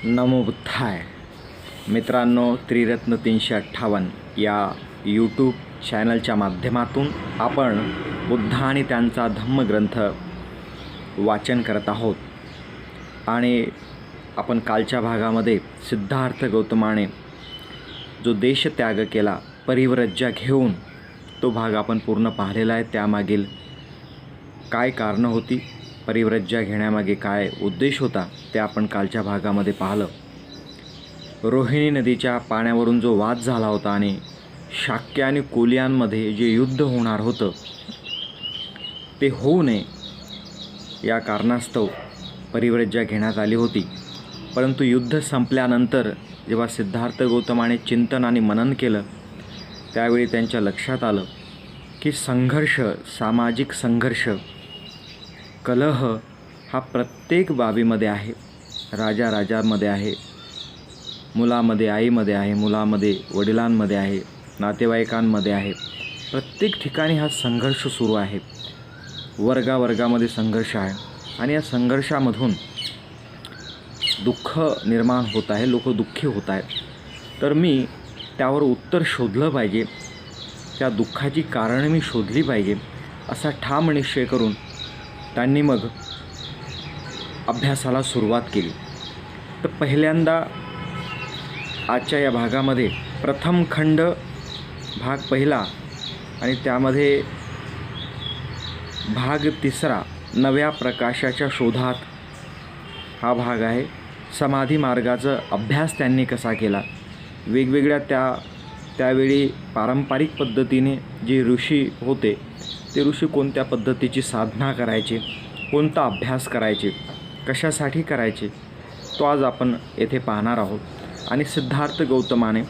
नमो बुद्धाय. मित्रांनो, त्रिरत्न 358 या यूट्यूब चॅनलच्या माध्यमातून आपण बुद्ध आणि त्यांचा धम्मग्रंथ वाचन करत आहोत. आणि आपण कालच्या भागामध्ये सिद्धार्थ गौतमाने जो देशत्याग केला परिव्रज्या घेऊन, तो भाग आपण पूर्ण पाहिलेला आहे. त्यामागील काय कारणं होती, परिव्रज्या घेण्यामागे काय उद्देश होता, ते आपण कालच्या भागामध्ये पाहिलं. रोहिणी नदीच्या पाण्यावरून जो वाद झाला होता आणि शाक्य आणि कोलियांमध्ये जे युद्ध होणार होतं ते होऊ नये या कारणास्तव परिव्रज्या घेण्यात आली होती. परंतु युद्ध संपल्यानंतर जेव्हा सिद्धार्थ गौतमाने चिंतन आणि मनन केलं, त्यावेळी त्यांच्या लक्षात आलं की संघर्ष, सामाजिक संघर्ष, कलह हा प्रत्येक बाबीमध्ये आहे. राजामध्ये आहे, मुलामध्ये आईमध्ये आहे, मुलामध्ये वडिलांमध्ये आहे, नातेवाईकांमध्ये आहे. प्रत्येक ठिकाणी हा संघर्ष सुरू आहे. वर्गामध्ये संघर्ष आहे आणि या संघर्षामधून दुःख निर्माण होत आहे, लोक दुःखी होत आहेत. तर मी त्यावर उत्तर शोधलं पाहिजे, त्या दुःखाची कारणं मी शोधली पाहिजे, असा ठाम निश्चय करून त्यांनी मग अभ्यासाला सुरुवात केली. तर पहिल्यांदा आजच्या या भागामध्ये प्रथम खंड भाग पहिला आणि त्यामध्ये भाग तिसरा, नव्या प्रकाशाच्या शोधात, हा भाग आहे. समाधी मार्गाचा अभ्यास त्यांनी कसा केला, वेगवेगळ्या त्यावेळी पारंपरिक पद्धतीने जे ऋषी होते ते ऋषी कोणत्या पद्धतीची साधना करायचे, कोणता अभ्यास करायचे, कशासाठी करायचे, तो आज आपण येथे पाहणार आहोत. आणि सिद्धार्थ गौतमाने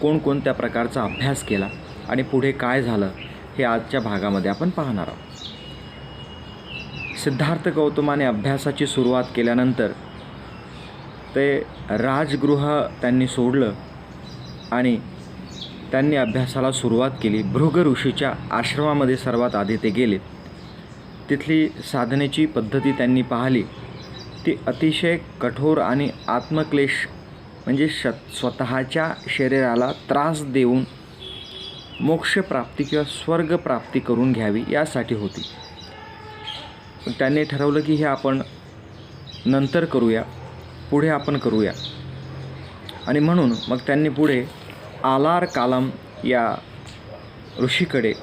कोणकोणत्या प्रकारचा अभ्यास केला आणि पुढे काय झालं हे आजच्या भागामध्ये आपण पाहणार आहोत. सिद्धार्थ गौतमाने अभ्यासाची सुरुवात केल्यानंतर ते राजगृह त्यांनी सोडलं आणि त्यांनी अभ्यासाला सुरुवात केली. भृग ऋषीच्या आश्रमामध्ये सर्वात आधी ते गेले. तिथली साधनेची पद्धती त्यांनी पाहिली. ती अतिशय कठोर आणि आत्मक्लेश म्हणजे स्वतःच्या शरीराला त्रास देऊन मोक्षप्राप्ती किंवा स्वर्गप्राप्ती करून घ्यावी यासाठी होती. त्यांनी ठरवलं की हे आपण नंतर करूया, पुढे आपण करूया. आणि म्हणून मग त्यांनी पुढे आलार कालम या ऋषीकडे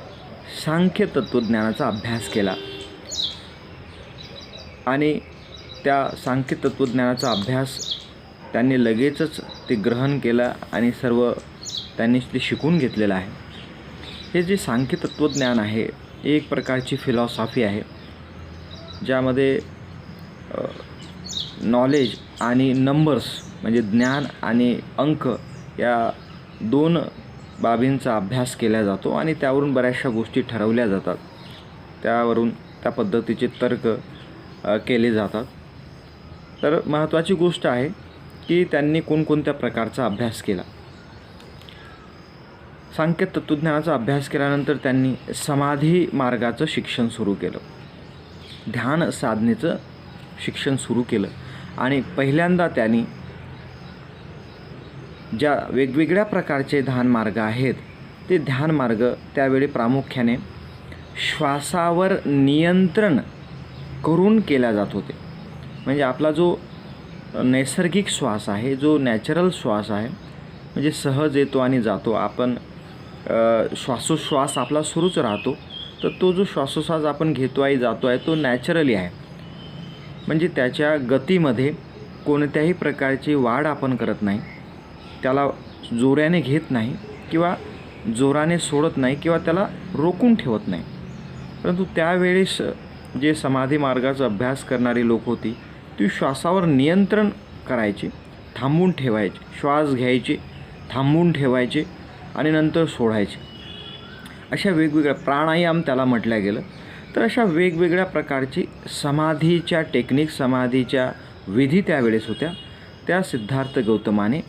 सांख्य तत्त्वज्ञानाचा अभ्यास केला. आणि त्या सांख्य तत्त्वज्ञानाचा अभ्यास त्यांनी लगेचच ते ग्रहण केलं आणि सर्व त्यांनी ते शिकून घेतलेलं आहे. हे जे सांख्य तत्त्वज्ञान आहे, एक प्रकारची फिलॉसॉफी आहे ज्यामध्ये नॉलेज आणि नंबर्स म्हणजे ज्ञान आणि अंक या दोन बाबींचा अभ्यास केला जातो आणि त्यावरून बऱ्याचशा गोष्टी ठरवल्या जातात, त्यावरून त्या पद्धतीचे तर्क केले जातात. तर महत्त्वाची गोष्ट आहे की त्यांनी कोणकोणत्या प्रकारचा अभ्यास केला. सांख्य तत्त्वज्ञानाचा अभ्यास केल्यानंतर त्यांनी समाधी मार्गाचं शिक्षण सुरू केलं, ध्यान साधनेचं शिक्षण सुरू केलं. आणि पहिल्यांदा त्यांनी ज्या वेगवेगळ्या प्रकारचे ध्यान मार्ग आहेत ते ध्यान मार्ग त्यावेळी प्रामुख्याने श्वासावर नियंत्रण करून केल्या जात होते. म्हणजे आपला जो नैसर्गिक श्वास आहे, जो नॅचरल श्वास आहे, म्हणजे सहज येतो आणि जातो, आपण श्वासोश्वास आपला सुरूच राहतो, तर तो जो श्वासोश्वास आपण घेतो आहे जातो आहे तो नॅचरली आहे. म्हणजे त्याच्या गतीमध्ये कोणत्याही प्रकारची वाढ आपण करत नाही, त्याला जोराने घेत नाही किंवा जोराने सोडत नाही किंवा त्याला रोखून ठेवत नाही. परंतु त्यावेळेस जे समाधी मार्गाचा अभ्यास करणारी लोक होती ती श्वासावर नियंत्रण करायची, थांबून ठेवायचे, श्वास घ्यायचे, थांबून ठेवायचे आणि नंतर सोडायचे. अशा वेगवेगळ्या प्राणायाम त्याला म्हटलं गेलं. तर अशा वेगवेगळ्या प्रकारची समाधीच्या टेक्निक, समाधीच्या विधी त्यावेळेस होत्या. त्या सिद्धार्थ गौतमाने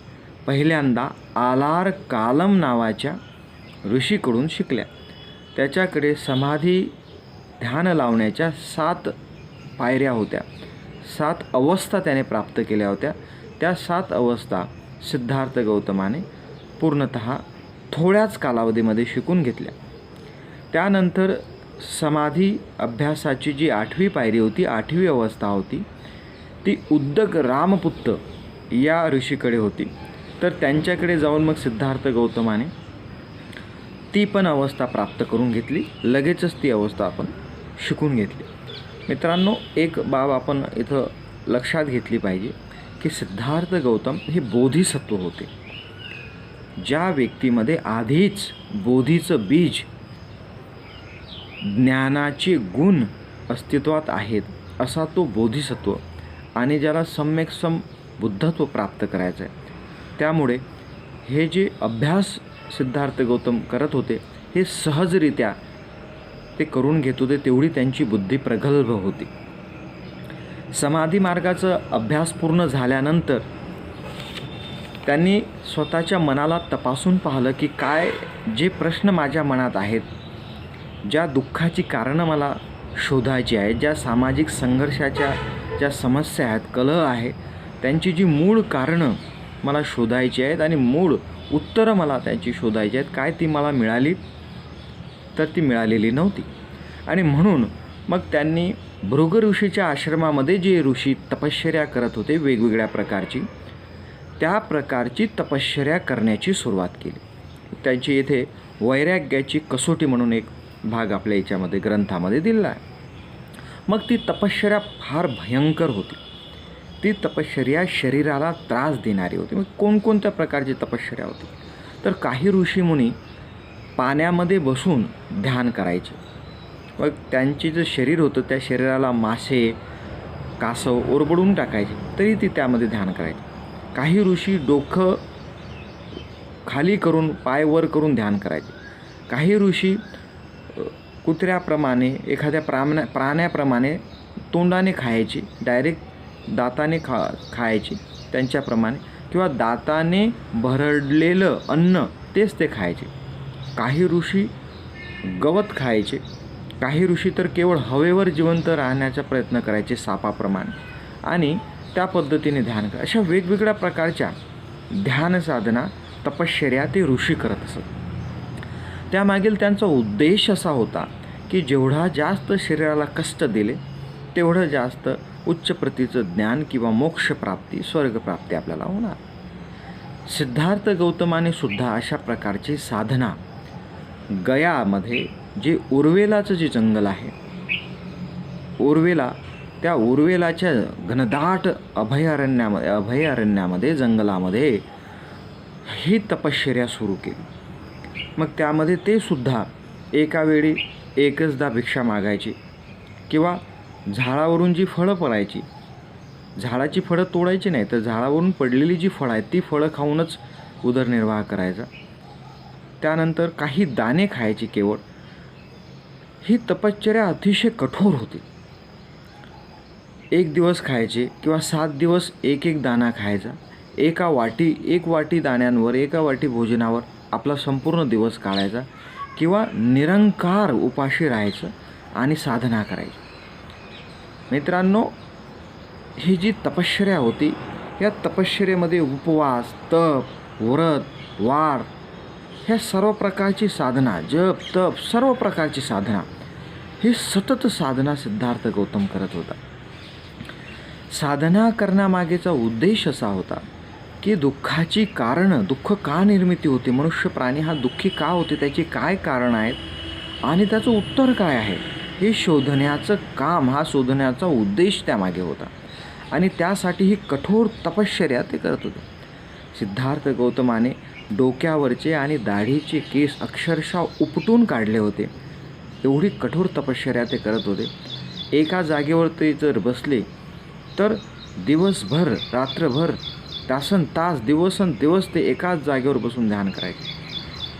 पहिल्यांदा आलार कालम नावाच्या ऋषीकडून शिकल्या. त्याच्याकडे समाधी ध्यान लावण्याच्या 7 पायऱ्या होत्या, 7 अवस्था त्याने प्राप्त केल्या होत्या. त्या 7 अवस्था सिद्धार्थ गौतमाने पूर्णतः थोड्याच कालावधीमध्ये शिकून घेतल्या. त्यानंतर समाधी अभ्यासाची जी 8वी पायरी होती, 8वी अवस्था होती, ती उद्दक रामपुत्त या ऋषीकडे होती. तर त्यांच्याकडे जाऊन मग सिद्धार्थ गौतमाने ती पण अवस्था प्राप्त करून घेतली. लगेचच ती अवस्था आपण शिकून घेतली. मित्रांनो, एक बाब आपण इथं लक्षात घेतली पाहिजे की सिद्धार्थ गौतम हे बोधिसत्व होते. ज्या व्यक्तीमध्ये आधीच बोधीचं बीज, ज्ञानाचे गुण अस्तित्वात आहेत, असा तो बोधिसत्व, आणि ज्याला सम्यक बुद्धत्व प्राप्त करायचं आहे. त्यामुळे हे जे अभ्यास सिद्धार्थ गौतम करत होते हे सहजरित्या ते करून घेत होते. तेवढी त्यांची बुद्धी प्रगल्भ होती. समाधी मार्गाचा अभ्यास पूर्ण झाल्यानंतर त्यांनी स्वतःच्या मनाला तपासून पाहिलं की काय जे प्रश्न माझ्या मनात आहेत, ज्या दुःखाची कारणं मला शोधायची आहेत, ज्या सामाजिक संघर्षाच्या ज्या समस्या आहेत, कलह आहे, त्यांची जी मूळ कारणं मला शोधायची आहेत आणि मूळ उत्तरं मला त्यांची शोधायची आहेत, काय ती मला मिळाली? तर ती मिळालेली नव्हती. आणि म्हणून मग त्यांनी भृग ऋषीच्या आश्रमामध्ये जे ऋषी तपश्चर्या करत होते वेगवेगळ्या प्रकारची, त्या प्रकारची तपश्चर्या करण्याची सुरुवात केली. त्यांची येथे वैराग्याची कसोटी म्हणून एक भाग आपल्या याच्यामध्ये ग्रंथामध्ये दिलेला आहे. मग ती तपश्चर्या फार भयंकर होती. ती तपश्चर्या शरीराला त्रास देणारी होती. मग कोणकोणत्या प्रकारची तपश्चर्या होती? तर काही ऋषीमुनी पाण्यामध्ये बसून ध्यान करायचे. मग त्यांचे जे शरीर होतं त्या शरीराला मासे, कासव ओरबडून टाकायचे, तरी ती त्यामध्ये ध्यान करायचे. काही ऋषी डोकं खाली करून पाय वर करून ध्यान करायचे. काही ऋषी कुत्र्याप्रमाणे, एखाद्या प्राण्याप्रमाणे तोंडाने खायचे, डायरेक्ट दाताने खायचे त्यांच्याप्रमाणे, किंवा दाताने भरडलेलं अन्न तेच ते खायचे. काही ऋषी गवत खायचे. काही ऋषी तर केवळ हवेवर जिवंत राहण्याचा प्रयत्न करायचे सापाप्रमाणे, आणि त्या पद्धतीने ध्यान करा. अशा वेगवेगळ्या प्रकारच्या ध्यान साधना, तपश्चर्या ते ऋषी करत असत. त्यामागील त्यांचा उद्देश असा होता की जेवढा जास्त शरीराला कष्ट दिले तेवढं जास्त उच्च प्रतीचं ज्ञान किंवा मोक्षप्राप्ती, स्वर्गप्राप्ती आपल्याला होणार. सिद्धार्थ गौतमाने सुद्धा अशा प्रकारची साधना गयामध्ये, जे उर्वेलाचं जे जंगल आहे, त्या उर्वेलाच्या घनदाट अभयारण्यामध्ये जंगलामध्ये ही तपश्चर्या सुरू केली. मग त्यामध्ये ते सुद्धा एका वेळी एकचदा भिक्षा मागायची, किंवा झाडावरून जी फळं पडायची, झाडाची फळं तोडायची नाही, तर झाडावरून पडलेली जी फळं आहेत ती फळं खाऊनच उदरनिर्वाह करायचा. त्यानंतर काही दाणे खायचे केवळ. ही तपश्चर्या अतिशय कठोर होती. 1 दिवस खायचे किंवा 7 दिवस एक दाणा खायचा. एक वाटी दाण्यांवर, एका वाटी भोजनावर आपला संपूर्ण दिवस काढायचा, किंवा निरंकार उपाशी राहायचं आणि साधना करायची. मित्रांनो, ही जी तपश्चर्या होती, या तपश्चर्येमध्ये उपवास, तप, व्रत, वार, ह्या सर्व प्रकारची साधना, जप, तप, सर्व प्रकारची साधना, ही सतत साधना सिद्धार्थ गौतम करत होता. साधना करण्यामागेचा उद्देश असा होता की दुःखाची कारणं, दुःख का निर्मिती होते, मनुष्य प्राणी हा दुःखी का होते, त्याची काय कारणं आहेत आणि त्याचं उत्तर काय आहे, हे शोधण्याचं काम, हा शोधण्याचा उद्देश त्यामागे होता. आणि त्यासाठी ही कठोर तपश्चर्या ते करत होते. सिद्धार्थ गौतमाने डोक्यावरचे आणि दाढीचे केस अक्षरशः उपटून काढले होते. एवढी कठोर तपश्चर्या ते करत होते. एका जागेवर ते जर बसले तर दिवसभर, रात्रभर, तासन तास, दिवस ते एकाच जागेवर बसून ध्यान करायचे.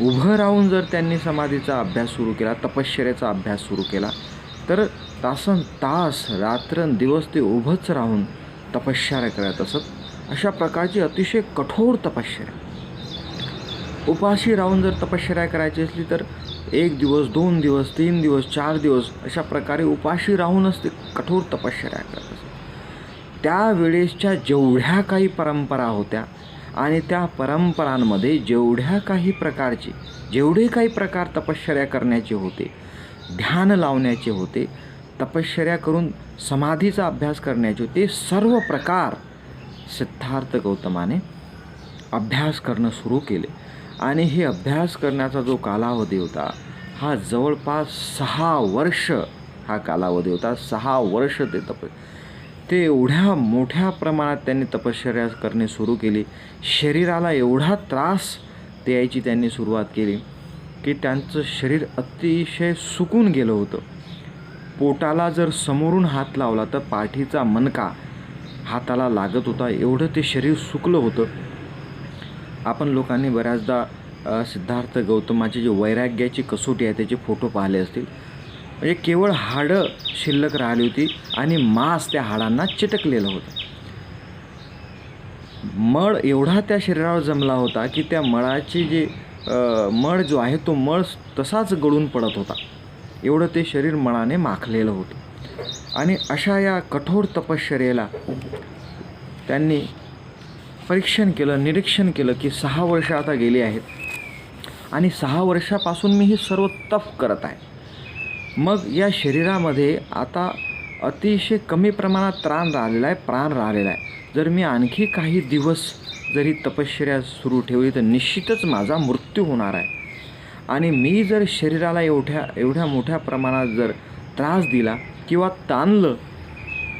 उभं राहून जर त्यांनी समाधीचा अभ्यास सुरू केला, तपश्चर्याचा अभ्यास सुरू केला, तर तासन तास, रात्रंदिवस ते उभंच राहून तपश्चर्या करत असत. अशा प्रकारची अतिशय कठोर तपश्चर्या. उपाशी राहून जर तपश्चर्या करायची असली तर 1 दिवस, 2 दिवस, 3 दिवस, 4 दिवस अशा प्रकारे उपाशी राहूनच ते कठोर तपश्चर्या करत असत. त्यावेळेसच्या जेवढ्या काही परंपरा होत्या आणि त्या परंपरांमध्ये जेवढे काही प्रकार तपश्चर्या करण्याचे होते, ध्यान लावण्याचे होते, तपश्चर्या करून समाधीचा अभ्यास करण्याचे होते, सर्व प्रकार सिद्धार्थ गौतमाने अभ्यास करणं सुरू केले. आणि हे अभ्यास करण्याचा जो कालावधी होता हा जवळपास 6 वर्ष हा कालावधी होता. 6 वर्ष ते एवढ्या मोठ्या प्रमाणात त्यांनी तपश्चर्या करणे सुरू केली. शरीराला एवढा त्रास द्यायची त्यांनी सुरुवात केली की त्यांचं शरीर अतिशय सुकून गेलं होतं. पोटाला जर समोरून हात लावला तर पाठीचा मणका हाताला लागत होता, एवढं ते शरीर सुकलं होतं. आपण लोकांनी बऱ्याचदा सिद्धार्थ गौतमाची जी वैराग्याची कसोटी आहे त्याचे फोटो पाहिले असतील. म्हणजे केवळ हाडं शिल्लक राहिली होती आणि मांस त्या हाडांना चिटकलेलं होतं. मळ एवढा त्या शरीरावर जमला होता की त्या मळाची जे मळ जो आहे तो मळ तसाच गळून पडत होता, एवढं ते शरीर मळाने माखलेलं होतं. आणि अशा या कठोर तपश्चर्येला त्यांनी परीक्षण केलं, निरीक्षण केलं की 6 वर्ष आता गेली आहेत आणि 6 वर्षापासून मी हे सर्व तप करत आहे. मग या शरीरामध्ये आता अतिशय कमी प्रमाणात प्राण राहिलेला आहे. जर मी आणखी काही दिवस जरी तपश्चर्या सुरू ठेवली तर निश्चितच माझा मृत्यू होणार आहे. आणि मी जर शरीराला एवढ्या मोठ्या प्रमाणात जर त्रास दिला किंवा ताणलं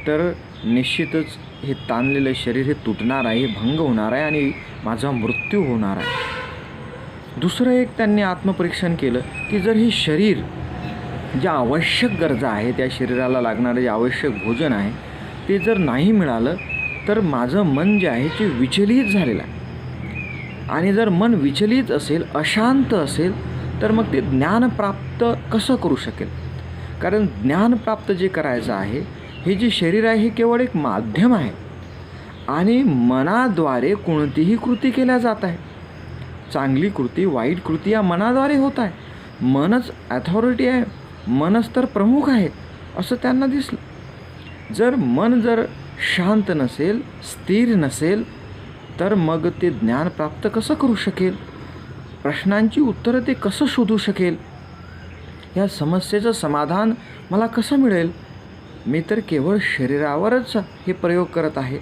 तर निश्चितच हे ताणलेलं शरीर हे तुटणार आहे, हे भंग होणार आहे आणि माझा मृत्यू होणार आहे. दुसरं एक त्यांनी आत्मपरीक्षण केलं की जर हे शरीर ज्या आवश्यक गरजा आहे, त्या शरीराला लागणारं जे आवश्यक भोजन आहे ते जर नाही मिळालं तर माझं मन जे आहे ते विचलित झालेलं आहे. आणि जर मन विचलित असेल, अशांत असेल तर मग ते ज्ञान प्राप्त कसं करू शकेल? कारण ज्ञान प्राप्त जे करायचं आहे, हे जे शरीर आहे हे केवळ एक माध्यम आहे आणि मनाद्वारे कोणतीही कृती केल्या जात आहे. चांगली कृती, वाईट कृती या मनाद्वारे होत आहे. मनच ॲथॉरिटी आहे, मनच तर प्रमुख आहे असं त्यांना दिसलं. जर मन जर शांत नसेल, स्थिर नसेल तर मग ते ज्ञान प्राप्त कसं करू शकेल? प्रश्नांची उत्तरं ते कसं शोधू शकेल? या समस्येचं समाधान मला कसं मिळेल? मी तर केवळ शरीरावरच हे प्रयोग करत आहे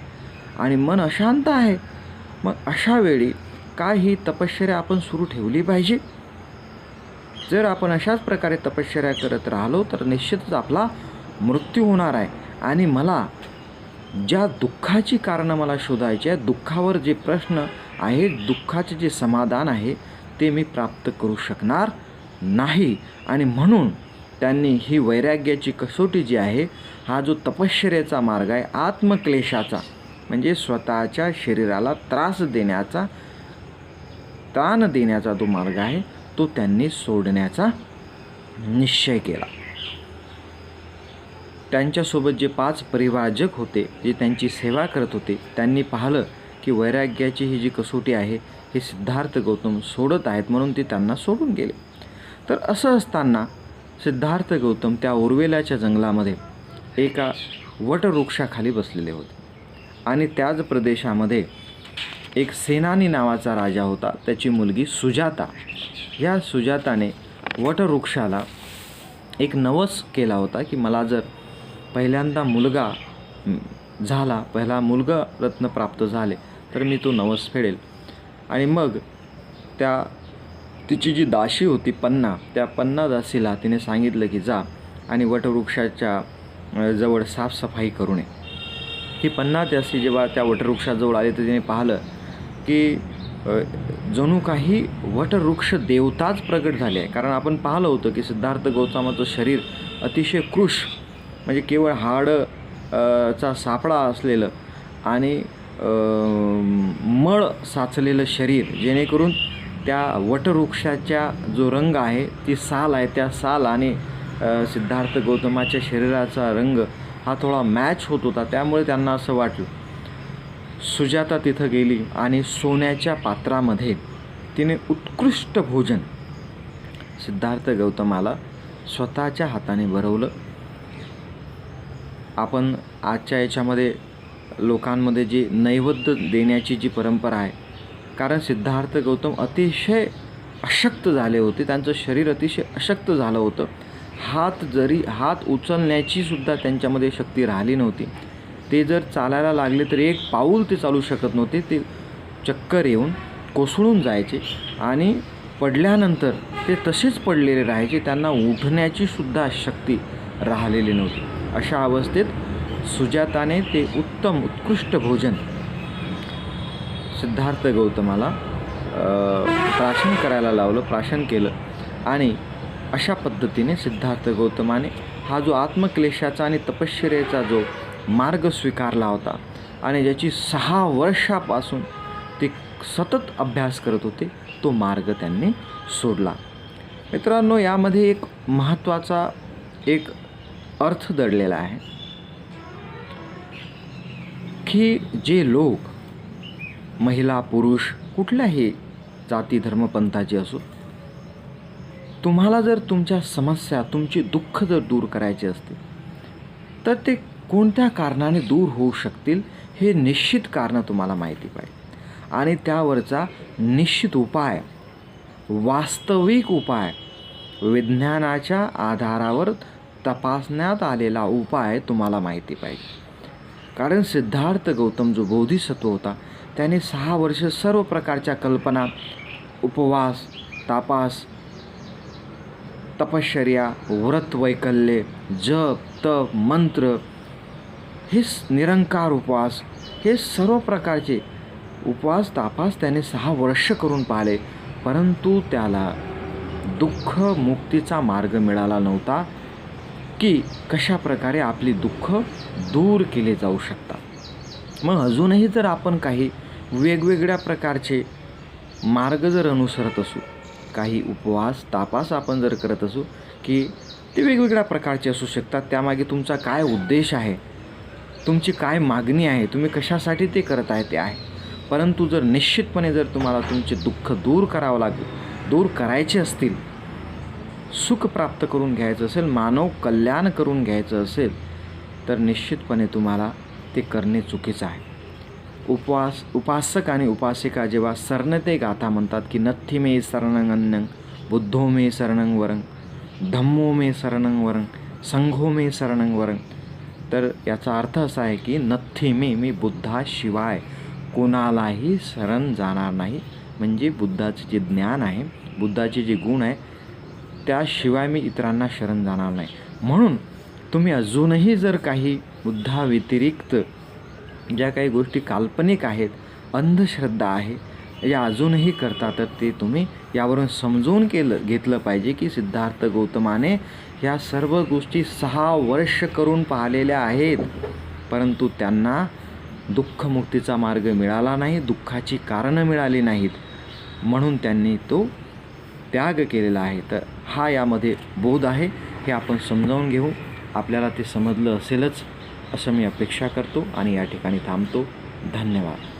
आणि मन अशांत आहे. मग अशा वेळी काय ही तपश्चर्या आपण सुरू ठेवली पाहिजे? जर आपण अशाच प्रकारे तपश्चर्या करत राहिलो तर निश्चितच आपला मृत्यू होणार आहे. आणि मला ज्या दुःखाची कारणं मला शोधायची आहे, दुःखावर जे प्रश्न आहेत, दुःखाचे जे समाधान आहे ते मी प्राप्त करू शकणार नाही. आणि म्हणून त्यांनी ही वैराग्याची कसोटी जी आहे, हा जो तपश्चर्येचा मार्ग आहे, आत्मक्लेशाचा म्हणजे स्वतःच्या शरीराला ताण देण्याचा जो मार्ग आहे तो त्यांनी सोडण्याचा निश्चय केला. त्यांच्यासोबत जे 5 परिवारजक होते, जे त्यांची सेवा करत होते, त्यांनी पाहिलं की वैराग्याची ही जी कसोटी आहे हे सिद्धार्थ गौतम सोडत आहेत, म्हणून ते त्यांना सोडून गेले. तर असं असताना सिद्धार्थ गौतम त्या उर्वेलाच्या जंगलामध्ये एका वटवृक्षाखाली बसलेले होते. आणि त्याच प्रदेशामध्ये एक सेनानी नावाचा राजा होता, त्याची मुलगी सुजाता. या सुजाताने वटवृक्षाला एक नवस केला होता की मला जर पहिल्यांदा मुलगा झाला, पहिला मुलगा रत्न प्राप्त झाले तर मी तो नवस फेडेल. आणि मग तिची जी दासी होती पन्ना, त्या पन्ना दासीला तिने सांगितलं की जा आणि वटवृक्षाच्या जवळ साफसफाई करू नये. ही पन्ना दासी जेव्हा त्या वटवृक्षाजवळ आली तर तिने पाहिलं की जणू काही वटवृक्ष देवताच प्रगट झाले आहे. कारण आपण पाहिलं होतं की सिद्धार्थ गौतमाचं शरीर अतिशय कृश म्हणजे केवळ हाडचा सापळा असलेलं आणि मळ साचलेलं शरीर, जेणेकरून त्या वटवृक्षाच्या जो रंग आहे, ती साल आहे, त्या साल आणि सिद्धार्थ गौतमाच्या शरीराचा रंग हा थोडा मॅच होत होता. त्यामुळे त्यांना असं वाटलं. सुजाता तिथं गेली आणि सोन्याच्या पात्रामध्ये तिने उत्कृष्ट भोजन सिद्धार्थ गौतमाला स्वतःच्या हाताने भरवलं. आपण आजच्या याच्यामध्ये लोकांमध्ये जी नैवेद्य देण्याची जी परंपरा आहे, कारण सिद्धार्थ गौतम अतिशय अशक्त झाले होते, त्यांचं शरीर अतिशय अशक्त झालं होतं. हात उचलण्याची सुद्धा त्यांच्यामध्ये शक्ती राहिली नव्हती. ते जर चालायला लागले तर एक पाऊल ते चालू शकत नव्हते. ते चक्कर येऊन कोसळून जायचे आणि पडल्यानंतर ते तसेच पडलेले राहायचे. त्यांना उठण्याची सुद्धा शक्ती राहिलेली नव्हती. अशा अवस्थेत सुजाताने ते उत्कृष्ट भोजन सिद्धार्थ गौतमाला प्राशन करायला लावलं, प्राशन केलं. आणि अशा पद्धतीने सिद्धार्थ गौतमाने हा जो आत्मक्लेशाचा आणि तपश्चर्येचा जो मार्ग स्वीकारला होता आणि ज्याची 6 वर्षापासून ते सतत अभ्यास करत होते, तो मार्ग त्यांनी सोडला. मित्रांनो, यामध्ये एक महत्त्वाचा एक अर्थ दडलेला आहे की जे लोक, महिला पुरुष कुठल्याही जाती धर्म पंथाची असो, तुम्हाला जर तुमच्या समस्या, तुमची दुःख जर दूर करायचे असतील तर ते कोणत्या कारणाने दूर होऊ शकतील हे निश्चित कारणं तुम्हाला माहिती पाहिजे. आणि त्यावरचा निश्चित उपाय, वास्तविक उपाय, विज्ञानाच्या आधारावर तपासण्यात आलेला उपाय तुम्हाला माहिती पाहिजे. कारण सिद्धार्थ गौतम जो बोधिसत्व होता, त्याने 6 वर्ष सर्व प्रकारच्या कल्पना, उपवास, तापास, तपश्चर्या, व्रत वैकल्ये, जप, तप, मंत्र, हे निरंकार उपवास, हे सर्व प्रकारचे उपवास, तापास त्याने 6 वर्ष करून पाहिले. परंतु त्याला दुःख मुक्तीचा मार्ग मिळाला नव्हता की कशा प्रकारे आपली दुःख दूर केले जाऊ शकतात. मग अजूनही जर आपण काही वेगवेगळ्या प्रकारचे मार्ग जर अनुसरत असू, काही उपवास, तापास आपण जर करत असू, की ते वेगवेगळ्या प्रकारचे असू शकतात. त्यामागे तुमचा काय उद्देश आहे, तुमची काय मागणी आहे, तुम्ही कशासाठी ते करत आहे ते आहे. परंतु जर निश्चितपणे जर तुम्हाला तुमचे दुःख दूर करायचे असतील, सुख प्राप्त करून घ्यायचं असेल, मानव कल्याण करून घ्यायचं असेल, तर निश्चितपणे तुम्हाला ते करणे चुकीचं आहे. उपासक आणि उपासिका जेव्हा शरणते गाथा म्हणतात की नथी मे शरणं अन्यं, बुद्धो मे शरणं वरं, धम्मो मे शरणं वरं, संघो मे शरणं वरं, तर याचा अर्थ असा आहे की नथी मी बुद्धाशिवाय कोणालाही शरण जाणार नाही. म्हणजे बुद्धाचे जे ज्ञान आहे, बुद्धाचे जे गुण आहे, त्याशिवाय मी इतरांना शरण जाणार नाही. म्हणून तुम्ही अजूनही जर काही बुद्धाव्यतिरिक्त ज्या काही गोष्टी काल्पनिक आहेत, अंधश्रद्धा आहे, या अजूनही करता, तर ते तुम्ही यावरून समजून घेतलं पाहिजे की सिद्धार्थ गौतमाने ह्या सर्व गोष्टी 6 वर्ष करून पाहिलेल्या आहेत, परंतु त्यांना दुःखमुक्तीचा मार्ग मिळाला नाही, दुःखाची कारणं मिळाली नाहीत, म्हणून त्यांनी तो त्याग केलेला आहे. तर हा यामध्ये बोध आहे, हे आपण समजावून घेऊ. आपल्याला ते समजलं असेलच असं मी अपेक्षा करतो आणि या ठिकाणी थांबतो. धन्यवाद.